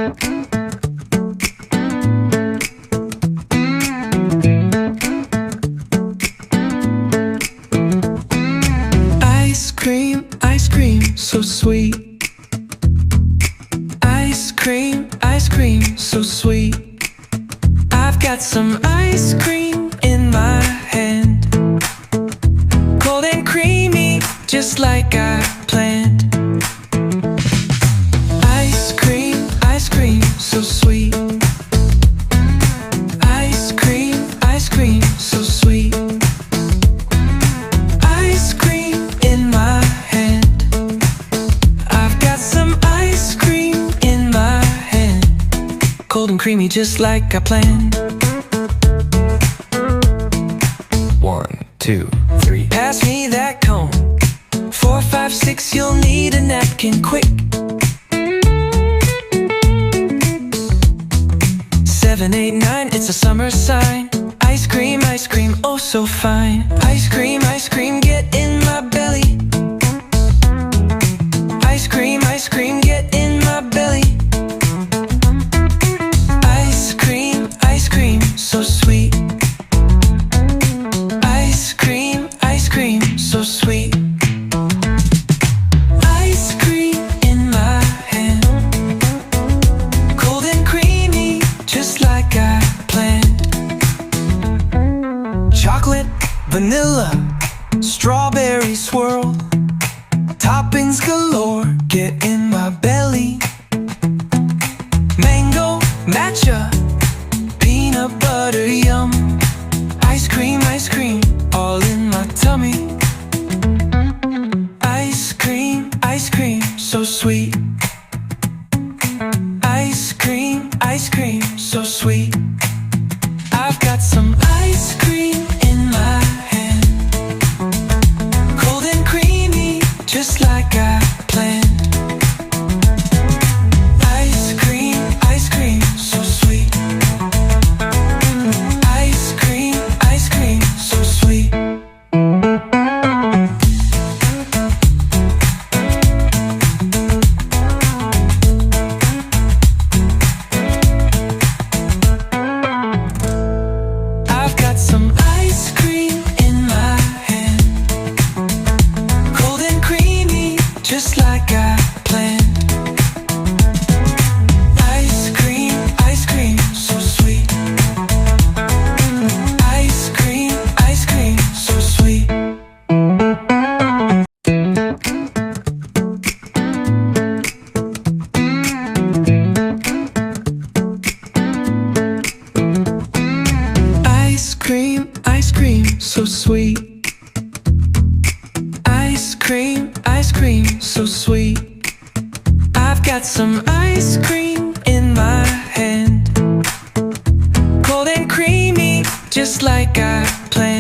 Ice cream, so sweet. Ice cream, so sweet. I've got some ice cream in my hand, cold and creamy, just like I planned. Ice cream, so sweet. Ice cream, so sweet. Ice cream in my hand. I've got some ice cream in my hand, cold and creamy, just like I planned. 1, 2, 3. Pass me that cone. 4, 5, 6. You'll need a napkin quick. 7, 8, 9. It's a summer sign. Ice cream, oh so fine. Ice cream, get in my belly. Ice cream, get in my belly. Ice cream, so sweet. Ice cream, so sweet. Ice cream in my hand, cold and creamy, just like I planned. Chocolate, vanilla, strawberry swirl, toppings galore, get in my belly. Mango, matcha, peanut butter, yum. Ice cream, all in my tummy. Ice cream, so sweet. Ice cream, so sweet. I've got some ice cream in my hand, cold and creamy, just like I planned. Ice cream, so sweet. Ice cream, so sweet. I've got some ice cream in my hand, cold and creamy, just like I planned. Ice cream, so sweet. Ice cream, so sweet. Ice cream, so sweet. Ice cream, so sweet. I've got some ice cream in my hand, cold and creamy, just like I planned.